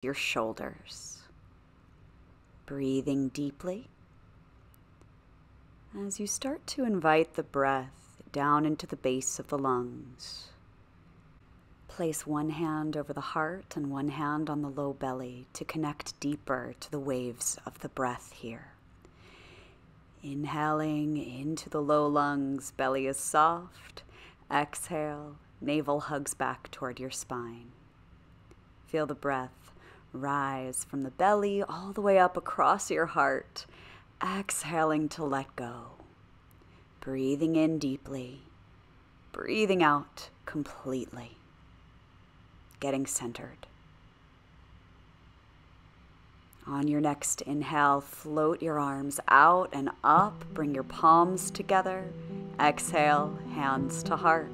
your shoulders. Breathing deeply as you start to invite the breath down into the base of the lungs. Place one hand over the heart and one hand on the low belly to connect deeper to the waves of the breath here. Inhaling into the low lungs, belly is soft. Exhale, navel hugs back toward your spine. Feel the breath rise from the belly all the way up across your heart. Exhaling to let go. Breathing in deeply. Breathing out completely. Getting centered. On your next inhale, float your arms out and up. Bring your palms together. Exhale, hands to heart.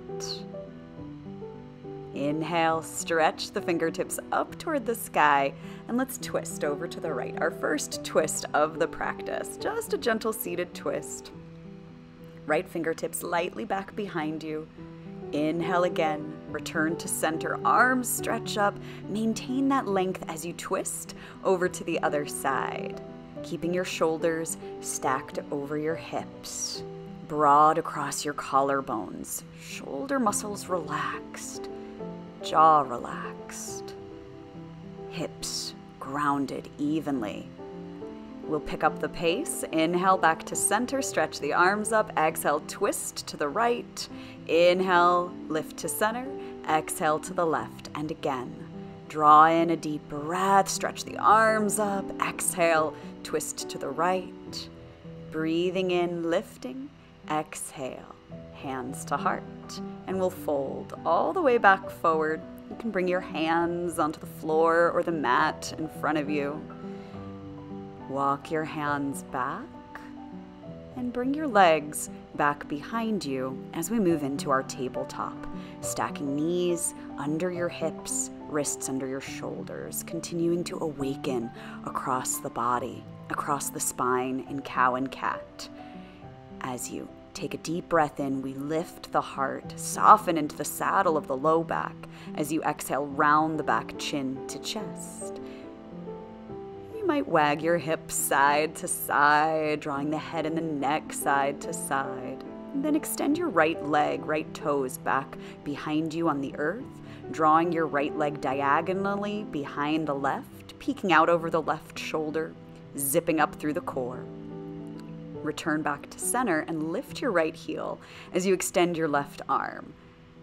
Inhale, stretch the fingertips up toward the sky, and let's twist over to the right. Our first twist of the practice, just a gentle seated twist. Right fingertips lightly back behind you. Inhale again, return to center, arms stretch up, maintain that length as you twist over to the other side, keeping your shoulders stacked over your hips, broad across your collarbones, shoulder muscles relaxed, jaw relaxed, hips grounded evenly. We'll pick up the pace. Inhale back to center, stretch the arms up. Exhale, twist to the right. Inhale, lift to center. Exhale to the left. And again, draw in a deep breath, stretch the arms up. Exhale, twist to the right. Breathing in, lifting. Exhale, hands to heart. And we'll fold all the way back forward. You can bring your hands onto the floor or the mat in front of you. Walk your hands back and bring your legs back behind you as we move into our tabletop. Stacking knees under your hips, wrists under your shoulders, continuing to awaken across the body, across the spine in cow and cat. As you take a deep breath in, we lift the heart, soften into the saddle of the low back. As you exhale, round the back, chin to chest. You might wag your hips side to side, drawing the head and the neck side to side. And then extend your right leg, right toes back behind you on the earth, drawing your right leg diagonally behind the left, peeking out over the left shoulder, zipping up through the core. Return back to center and lift your right heel as you extend your left arm.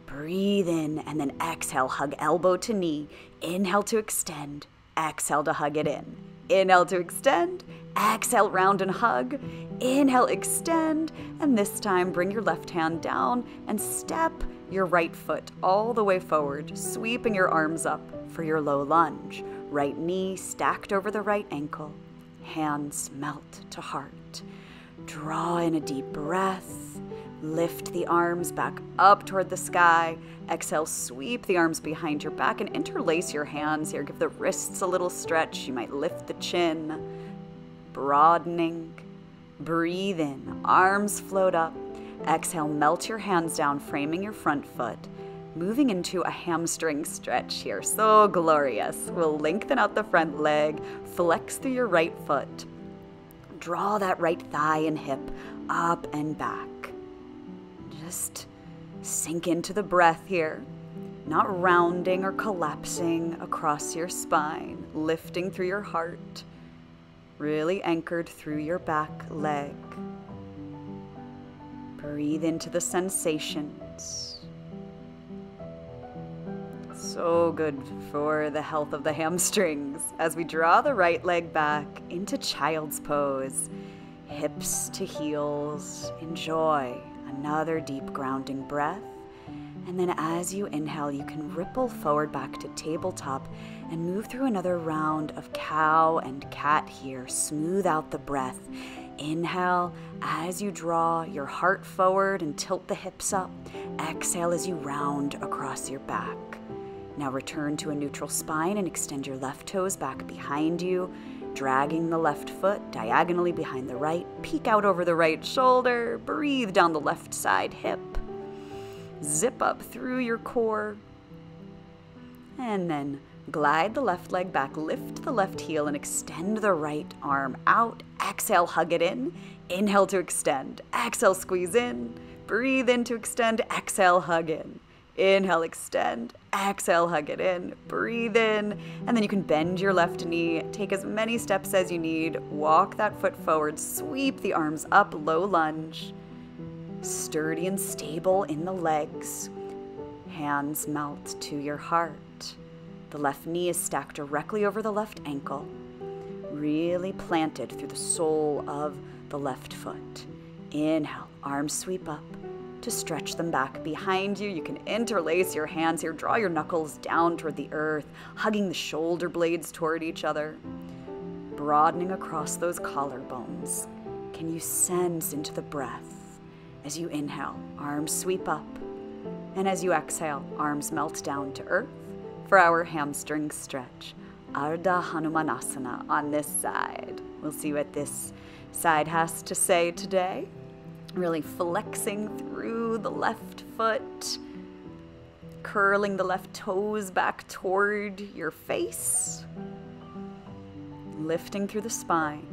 Breathe in and then exhale, hug elbow to knee. Inhale to extend, exhale to hug it in. Inhale to extend, exhale, round and hug. Inhale, extend, and this time bring your left hand down and step your right foot all the way forward, sweeping your arms up for your low lunge. Right knee stacked over the right ankle, hands melt to heart. Draw in a deep breath, lift the arms back up toward the sky. Exhale, sweep the arms behind your back and interlace your hands here. Give the wrists a little stretch. You might lift the chin, broadening. Breathe in, arms float up. Exhale, melt your hands down, framing your front foot. Moving into a hamstring stretch here. So glorious. We'll lengthen out the front leg, flex through your right foot. Draw that right thigh and hip up and back. Just sink into the breath here, not rounding or collapsing across your spine, lifting through your heart, really anchored through your back leg. Breathe into the sensations. So good for the health of the hamstrings as we draw the right leg back into child's pose, hips to heels. Enjoy another deep grounding breath. And then as you inhale, you can ripple forward back to tabletop and move through another round of cow and cat here. Smooth out the breath. Inhale as you draw your heart forward and tilt the hips up. Exhale as you round across your back. Now return to a neutral spine and extend your left toes back behind you, dragging the left foot diagonally behind the right. Peek out over the right shoulder. Breathe down the left side hip. Zip up through your core. And then Glide the left leg back, lift the left heel, and extend the right arm out. Exhale, hug it in. Inhale to extend. Exhale, squeeze in. Breathe in to extend. Exhale, hug in. Inhale, extend. Exhale, hug it in. Breathe in. And then you can bend your left knee. Take as many steps as you need. Walk that foot forward. Sweep the arms up, low lunge. Sturdy and stable in the legs. Hands melt to your heart. The left knee is stacked directly over the left ankle, really planted through the sole of the left foot. Inhale, arms sweep up to stretch them back behind you. You can interlace your hands here, draw your knuckles down toward the earth, hugging the shoulder blades toward each other, broadening across those collarbones. Can you sense into the breath? As you inhale, arms sweep up, and as you exhale, arms melt down to earth. For our hamstring stretch, Ardha Hanumanasana on this side. We'll see what this side has to say today. Really flexing through the left foot, curling the left toes back toward your face, lifting through the spine.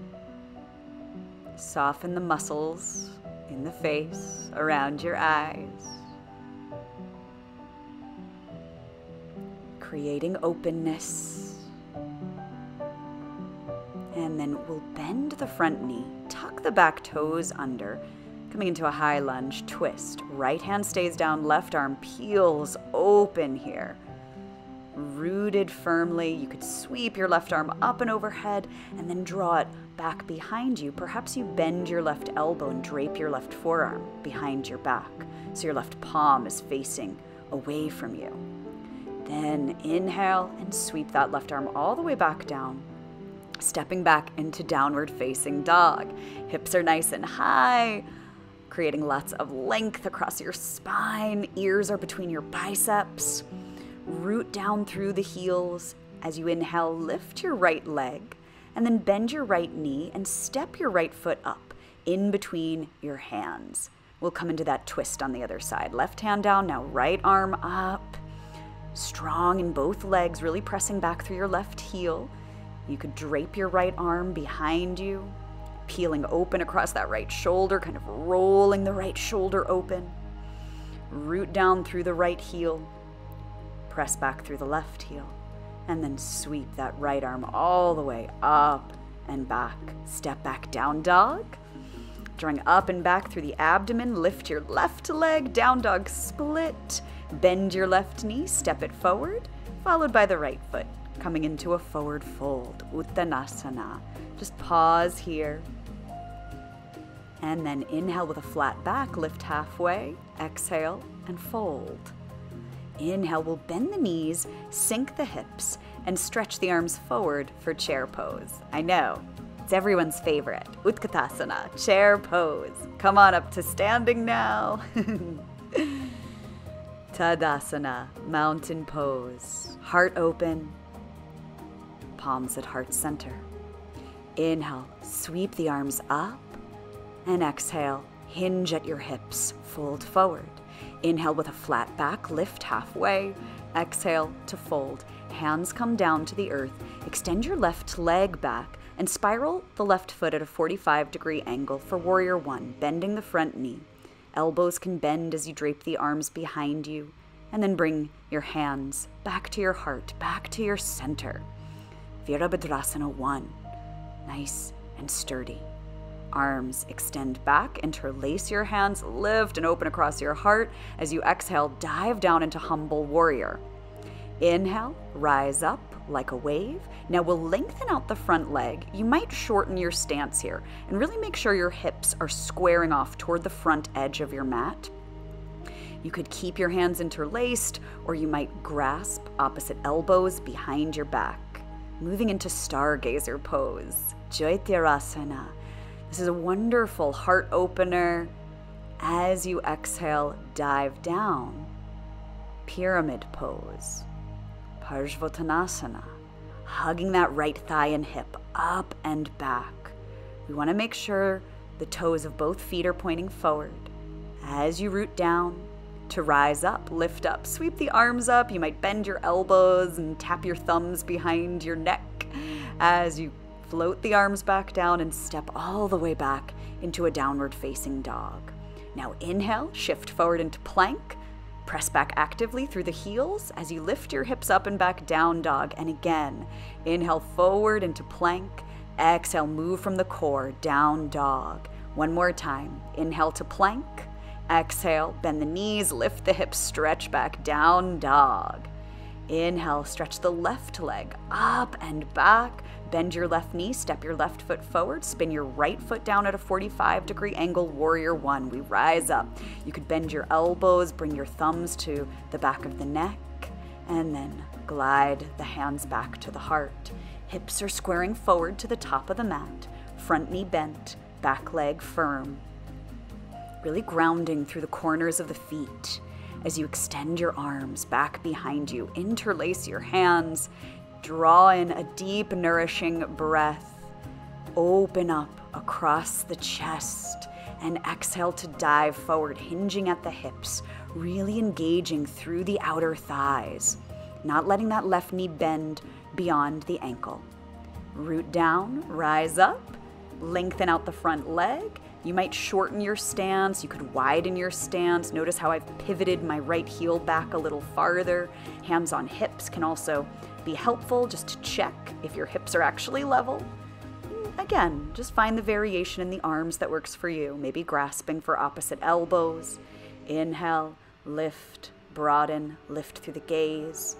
Soften the muscles in the face, around your eyes. Creating openness. And then we'll bend the front knee, tuck the back toes under, coming into a high lunge, twist. Right hand stays down, left arm peels open here. Rooted firmly. You could sweep your left arm up and overhead and then draw it back behind you. Perhaps you bend your left elbow and drape your left forearm behind your back so your left palm is facing away from you. Then inhale and sweep that left arm all the way back down, stepping back into downward facing dog. Hips are nice and high, creating lots of length across your spine. Ears are between your biceps. Root down through the heels. As you inhale, lift your right leg, and then bend your right knee and step your right foot up in between your hands. We'll come into that twist on the other side. Left hand down, now right arm up. Strong in both legs, really pressing back through your left heel. You could drape your right arm behind you, peeling open across that right shoulder, kind of rolling the right shoulder open. Root down through the right heel, press back through the left heel, and then sweep that right arm all the way up and back. Step back, down dog. Drawing up and back through the abdomen, lift your left leg, down dog split. Bend your left knee, step it forward, followed by the right foot, coming into a forward fold, Uttanasana. Just pause here. And then inhale with a flat back, lift halfway, exhale, and fold. Inhale, we'll bend the knees, sink the hips, and stretch the arms forward for chair pose. I know, it's everyone's favorite, Utkatasana, chair pose. Come on up to standing now. Tadasana, mountain pose. Heart open, palms at heart center. Inhale, sweep the arms up, and exhale, hinge at your hips, fold forward. Inhale with a flat back, lift halfway. Exhale to fold. Hands come down to the earth. Extend your left leg back and spiral the left foot at a 45-degree angle for Warrior One, bending the front knee. Elbows can bend as you drape the arms behind you, and then bring your hands back to your heart, back to your center. Virabhadrasana 1, nice and sturdy. Arms extend back, interlace your hands, lift and open across your heart. As you exhale, dive down into Humble Warrior. Inhale, rise up like a wave. Now we'll lengthen out the front leg. You might shorten your stance here and really make sure your hips are squaring off toward the front edge of your mat. You could keep your hands interlaced, or you might grasp opposite elbows behind your back. Moving into Stargazer pose, Jaitirasana. This is a wonderful heart opener. As you exhale, dive down. Pyramid pose, Parshvottanasana. Hugging that right thigh and hip up and back. We want to make sure the toes of both feet are pointing forward. As you root down, To rise up, lift up, sweep the arms up. You might bend your elbows and tap your thumbs behind your neck as you float the arms back down and step all the way back into a downward facing dog. Now inhale, shift forward into plank. Press back actively through the heels as you lift your hips up and back, down dog. And again, inhale forward into plank. Exhale, move from the core, down dog. One more time. Inhale to plank. Exhale, bend the knees, lift the hips, stretch back, down dog. Inhale, stretch the left leg up and back. Bend your left knee, step your left foot forward, spin your right foot down at a 45-degree angle, warrior one. We rise up. You could bend your elbows, bring your thumbs to the back of the neck, and then glide the hands back to the heart. Hips are squaring forward to the top of the mat, front knee bent, back leg firm. Really grounding through the corners of the feet as you extend your arms back behind you, interlace your hands, draw in a deep, nourishing breath, open up across the chest, and exhale to dive forward, hinging at the hips, really engaging through the outer thighs, not letting that left knee bend beyond the ankle. Root down, rise up, lengthen out the front leg. You might shorten your stance, you could widen your stance. Notice how I've pivoted my right heel back a little farther. Hands on hips can also be helpful just to check if your hips are actually level. Again, just find the variation in the arms that works for you. Maybe grasping for opposite elbows. Inhale, lift, broaden, lift through the gaze.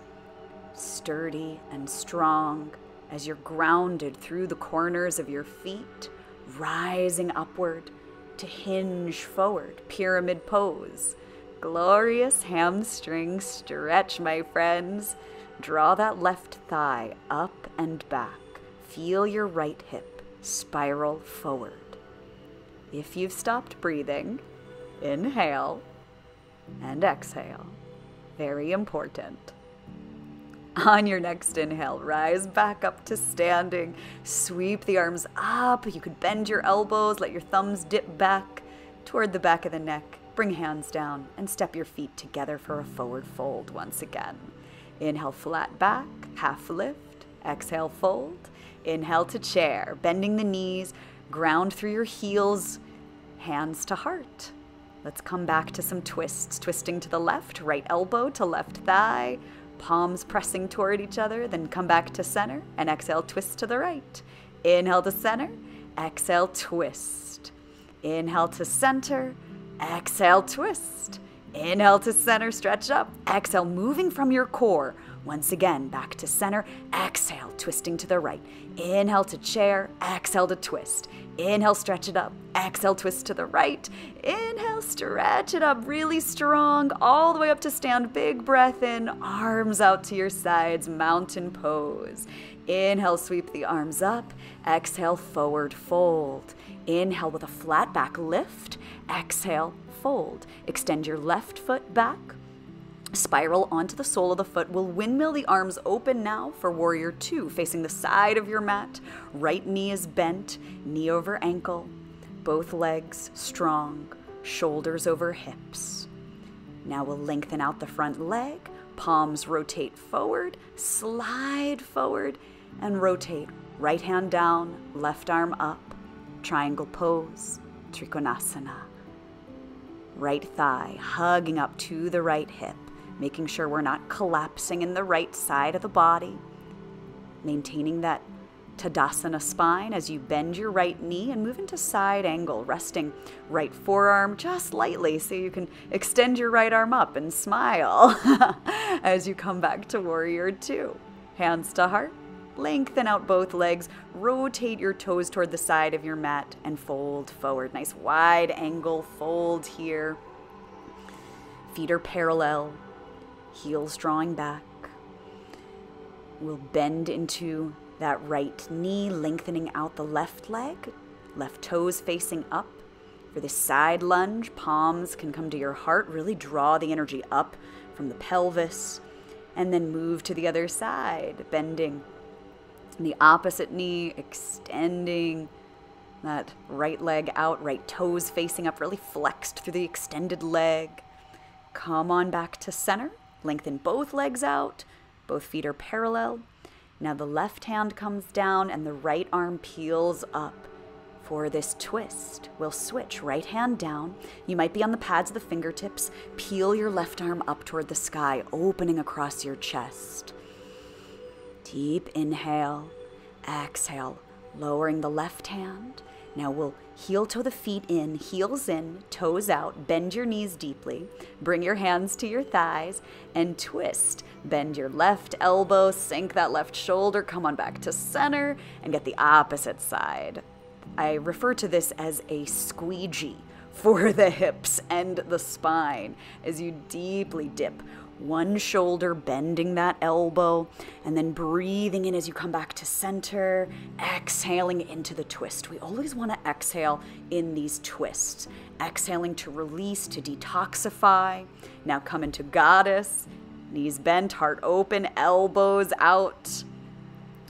Sturdy and strong as you're grounded through the corners of your feet, rising upward to hinge forward, pyramid pose. Glorious hamstring stretch, my friends. Draw that left thigh up and back. Feel your right hip spiral forward. If you've stopped breathing, inhale and exhale. Very important. On your next inhale, rise back up to standing. Sweep the arms up. You could bend your elbows, let your thumbs dip back toward the back of the neck. Bring hands down and step your feet together for a forward fold once again. Inhale, flat back, half lift. Exhale, fold. Inhale to chair, bending the knees, ground through your heels, hands to heart. Let's come back to some twists. Twisting to the left, right elbow to left thigh. Palms pressing toward each other, then come back to center and exhale, twist to the right. Inhale to center, exhale, twist. Inhale to center, exhale, twist. Inhale to center, stretch up. Exhale, moving from your core. Once again, back to center. Exhale, twisting to the right. Inhale to chair. Exhale to twist. Inhale, stretch it up. Exhale, twist to the right. Inhale, stretch it up really strong, all the way up to stand. Big breath in, arms out to your sides, mountain pose. Inhale, sweep the arms up. Exhale, forward fold. Inhale with a flat back lift. Exhale, fold. Extend your left foot back. Spiral onto the sole of the foot. We'll windmill the arms open now for warrior two, facing the side of your mat. Right knee is bent, knee over ankle. Both legs strong, shoulders over hips. Now we'll lengthen out the front leg. Palms rotate forward, slide forward, and rotate. Right hand down, left arm up. Triangle pose, Trikonasana. Right thigh hugging up to the right hip, making sure we're not collapsing in the right side of the body. Maintaining that Tadasana spine as you bend your right knee and move into side angle, resting right forearm just lightly so you can extend your right arm up and smile as you come back to warrior two. Hands to heart. Lengthen out both legs, rotate your toes toward the side of your mat, and fold forward. Nice wide angle fold here. Feet are parallel, heels drawing back. We'll bend into that right knee, lengthening out the left leg, left toes facing up. For this side lunge, palms can come to your heart, really draw the energy up from the pelvis, and then move to the other side, bending the opposite knee, extending that right leg out, right toes facing up, really flexed through the extended leg. Come on back to center. Lengthen both legs out. Both feet are parallel. Now the left hand comes down and the right arm peels up. For this twist, we'll switch right hand down. You might be on the pads of the fingertips. Peel your left arm up toward the sky, opening across your chest. Deep inhale, exhale, lowering the left hand. Now we'll heel toe the feet in, heels in, toes out, bend your knees deeply, bring your hands to your thighs, and twist. Bend your left elbow, sink that left shoulder, come on back to center, and get the opposite side. I refer to this as a squeegee for the hips and the spine as you deeply dip. One shoulder bending that elbow, and then breathing in as you come back to center, exhaling into the twist. We always want to exhale in these twists. Exhaling to release, to detoxify. Now come into goddess, knees bent, heart open, elbows out.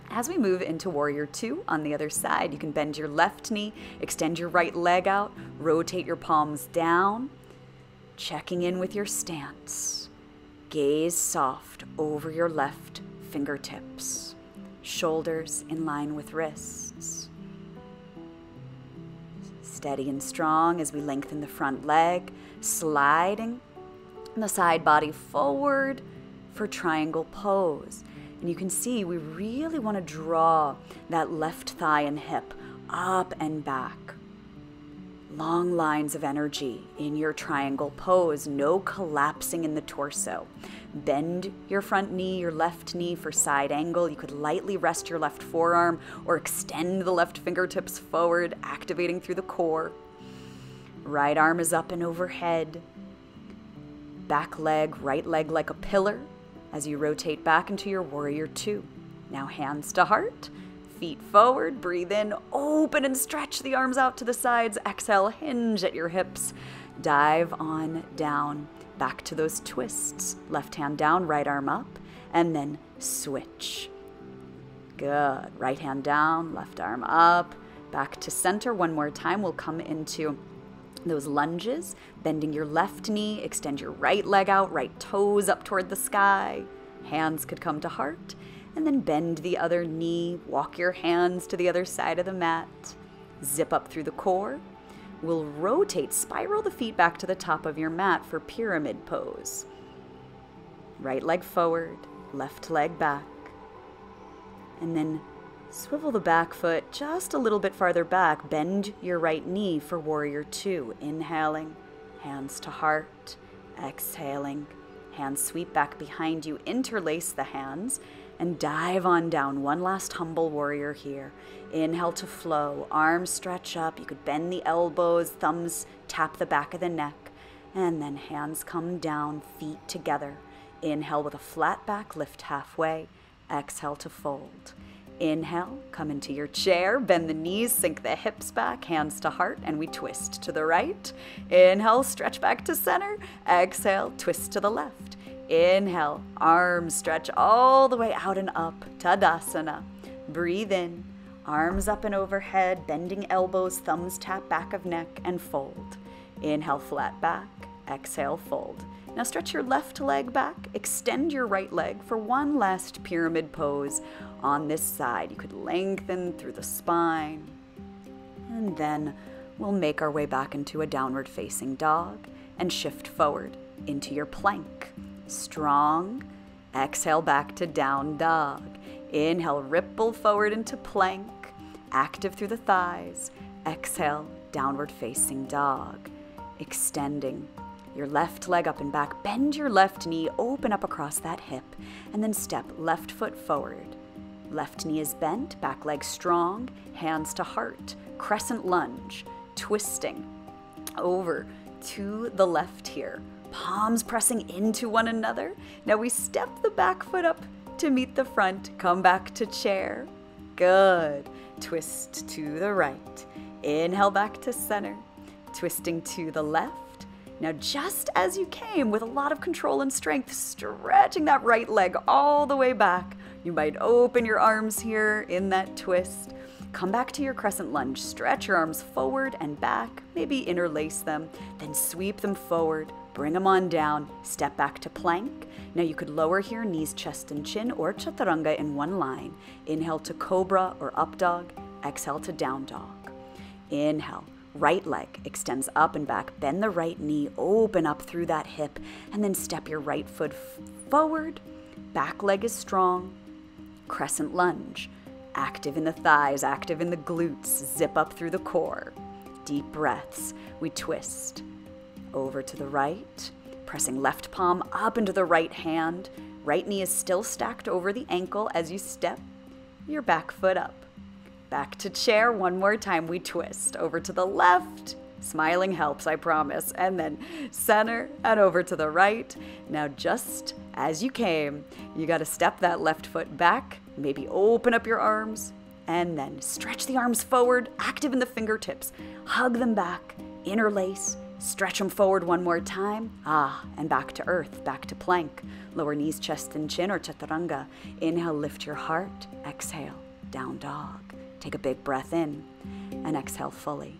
As we move into warrior two on the other side, you can bend your left knee, extend your right leg out, rotate your palms down, checking in with your stance. Gaze soft over your left fingertips, shoulders in line with wrists. Steady and strong as we lengthen the front leg, sliding the side body forward for triangle pose. And you can see we really want to draw that left thigh and hip up and back. Long lines of energy in your triangle pose, no collapsing in the torso. Bend your front knee, your left knee for side angle. You could lightly rest your left forearm or extend the left fingertips forward, activating through the core. Right arm is up and overhead. Back leg, right leg like a pillar as you rotate back into your warrior two. Now hands to heart. Feet forward, breathe in, open and stretch the arms out to the sides. Exhale, hinge at your hips. Dive on down, back to those twists. Left hand down, right arm up, and then switch. Good. Right hand down, left arm up, back to center. One more time, we'll come into those lunges, bending your left knee, extend your right leg out, right toes up toward the sky. Hands could come to heart. And then bend the other knee, walk your hands to the other side of the mat. Zip up through the core. We'll rotate, spiral the feet back to the top of your mat for pyramid pose. Right leg forward, left leg back. And then swivel the back foot just a little bit farther back. Bend your right knee for warrior two. Inhaling, hands to heart. Exhaling, hands sweep back behind you. Interlace the hands. And dive on down. One last humble warrior here. Inhale to flow. Arms stretch up. You could bend the elbows. Thumbs tap the back of the neck. And then hands come down. Feet together. Inhale with a flat back. Lift halfway. Exhale to fold. Inhale. Come into your chair. Bend the knees. Sink the hips back. Hands to heart. And we twist to the right. Inhale. Stretch back to center. Exhale. Twist to the left. Inhale, arms stretch all the way out and up, Tadasana. Breathe in, arms up and overhead, bending elbows, thumbs tap back of neck, and fold. Inhale, flat back, exhale, fold. Now stretch your left leg back, extend your right leg for one last pyramid pose on this side. You could lengthen through the spine. And then we'll make our way back into a downward facing dog and shift forward into your plank. Strong. Exhale back to down dog. Inhale, ripple forward into plank. Active through the thighs. Exhale, downward facing dog. Extending your left leg up and back. Bend your left knee, open up across that hip, and then step left foot forward. Left knee is bent, back leg strong, hands to heart. Crescent lunge, twisting over to the left here. Palms pressing into one another. Now we step the back foot up to meet the front. Come back to chair. Good. Twist to the right. Inhale back to center. Twisting to the left. Now just as you came with a lot of control and strength, stretching that right leg all the way back. You might open your arms here in that twist. Come back to your crescent lunge. Stretch your arms forward and back. Maybe interlace them. Then sweep them forward. Bring them on down. Step back to plank. Now you could lower here, knees, chest, and chin, or chaturanga in one line. Inhale to cobra or up dog. Exhale to down dog. Inhale. Right leg extends up and back. Bend the right knee, open up through that hip, and then step your right foot forward. Back leg is strong. Crescent lunge. Active in the thighs, active in the glutes. Zip up through the core. Deep breaths. We twist. Over to the right. Pressing left palm up into the right hand. Right knee is still stacked over the ankle as you step your back foot up. Back to chair. One more time. We twist. Over to the left. Smiling helps, I promise. And then center and over to the right. Now just as you came, you got to step that left foot back. Maybe open up your arms. And then stretch the arms forward. Active in the fingertips. Hug them back. Interlace. Stretch them forward one more time. And back to earth. Back to plank. Lower knees, chest, and chin, or chaturanga. Inhale, lift your heart. Exhale, down dog. Take a big breath in and exhale fully.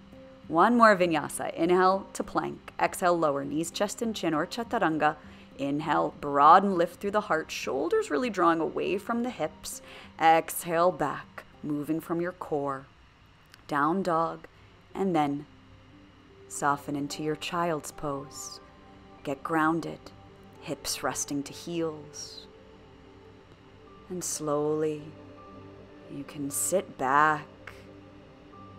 One more vinyasa. Inhale to plank. Exhale, lower knees, chest, and chin, or chaturanga. Inhale, broaden, lift through the heart. Shoulders really drawing away from the hips. Exhale back, moving from your core. Down dog, and then soften into your child's pose. Get grounded, hips resting to heels. And slowly, you can sit back,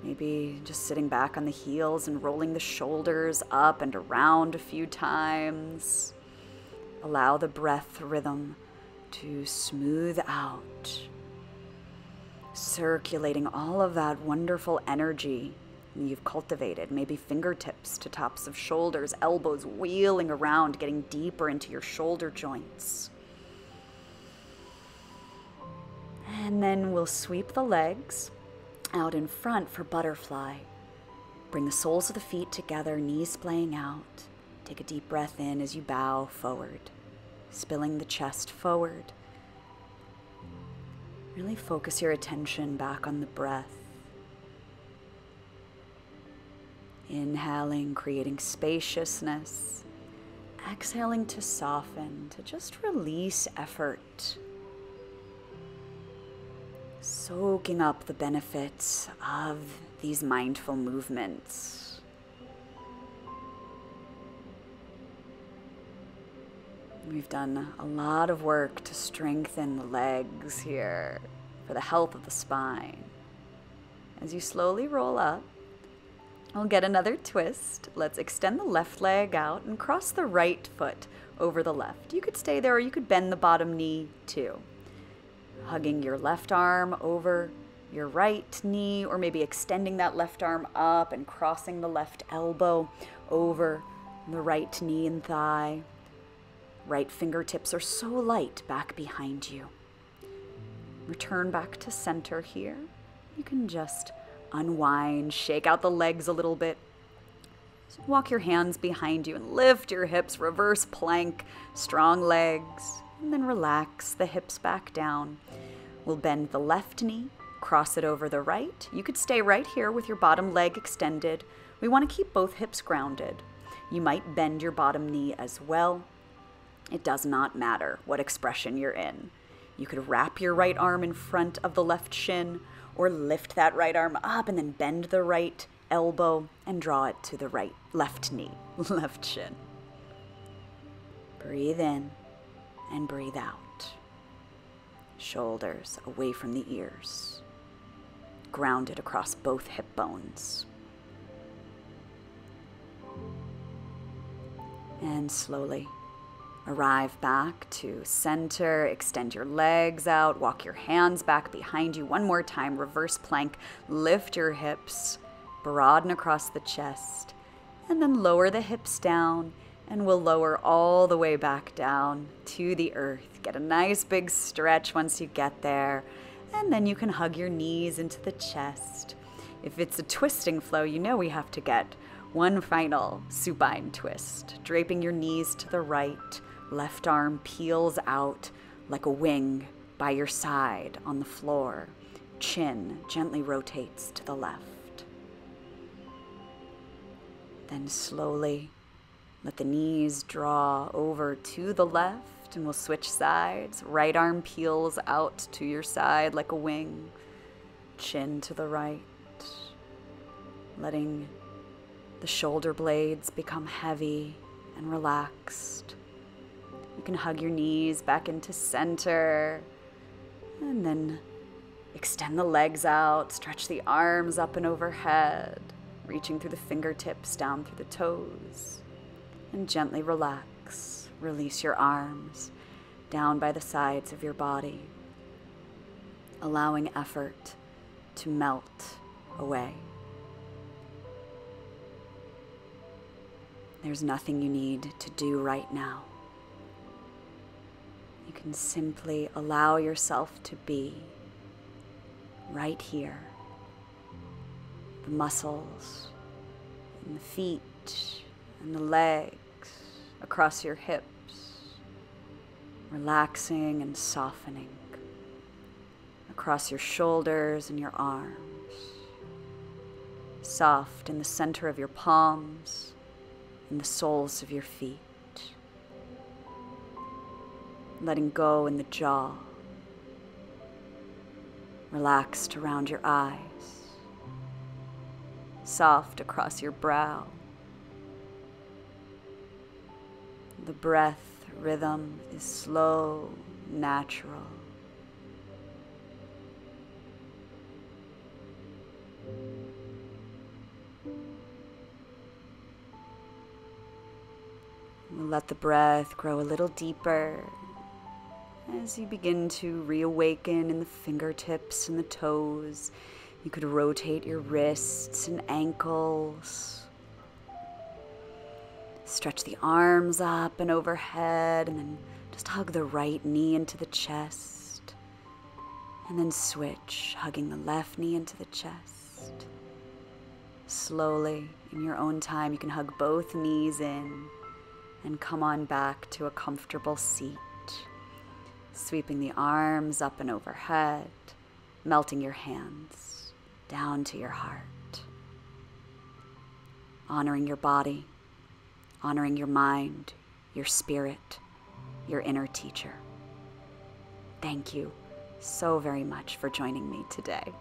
maybe just sitting back on the heels and rolling the shoulders up and around a few times. Allow the breath rhythm to smooth out, circulating all of that wonderful energy you've cultivated, maybe fingertips to tops of shoulders, elbows wheeling around, getting deeper into your shoulder joints. And then we'll sweep the legs out in front for butterfly. Bring the soles of the feet together, knees splaying out. Take a deep breath in as you bow forward, spilling the chest forward. Really focus your attention back on the breath. Inhaling, creating spaciousness. Exhaling to soften, to just release effort. Soaking up the benefits of these mindful movements. We've done a lot of work to strengthen the legs here for the health of the spine. As you slowly roll up, we'll get another twist. Let's extend the left leg out and cross the right foot over the left. You could stay there or you could bend the bottom knee too. Hugging your left arm over your right knee, or maybe extending that left arm up and crossing the left elbow over the right knee and thigh. Right fingertips are so light back behind you. Return back to center here. You can just unwind, shake out the legs a little bit. So walk your hands behind you and lift your hips, reverse plank, strong legs, and then relax the hips back down. We'll bend the left knee, cross it over the right. You could stay right here with your bottom leg extended. We want to keep both hips grounded. You might bend your bottom knee as well. It does not matter what expression you're in. You could wrap your right arm in front of the left shin, or lift that right arm up and then bend the right elbow and draw it to the left knee, left shin. Breathe in and breathe out. Shoulders away from the ears. Grounded across both hip bones. And slowly arrive back to center. Extend your legs out. Walk your hands back behind you. One more time. Reverse plank. Lift your hips. Broaden across the chest. And then lower the hips down. And we'll lower all the way back down to the earth. Get a nice big stretch once you get there. And then you can hug your knees into the chest. If it's a twisting flow, you know we have to get one final supine twist. Draping your knees to the right. Left arm peels out like a wing by your side on the floor. Chin gently rotates to the left. Then slowly Let the knees draw over to the left, and we'll switch sides. Right arm peels out to your side like a wing. Chin to the right. Letting the shoulder blades become heavy and relaxed. You can hug your knees back into center. And then extend the legs out. Stretch the arms up and overhead. Reaching through the fingertips down through the toes. And gently relax. Release your arms down by the sides of your body, allowing effort to melt away. There's nothing you need to do right now. You can simply allow yourself to be right here. The muscles and the feet and the legs across your hips, relaxing and softening across your shoulders and your arms, soft in the center of your palms and the soles of your feet, letting go in the jaw, relaxed around your eyes, soft across your brow. The breath rhythm is slow, natural. We'll let the breath grow a little deeper as you begin to reawaken in the fingertips and the toes. You could rotate your wrists and ankles. Stretch the arms up and overhead, and then just hug the right knee into the chest. And then switch, hugging the left knee into the chest. Slowly, in your own time, you can hug both knees in and come on back to a comfortable seat. Sweeping the arms up and overhead, melting your hands down to your heart. Honoring your body. Honoring your mind, your spirit, your inner teacher. Thank you so very much for joining me today.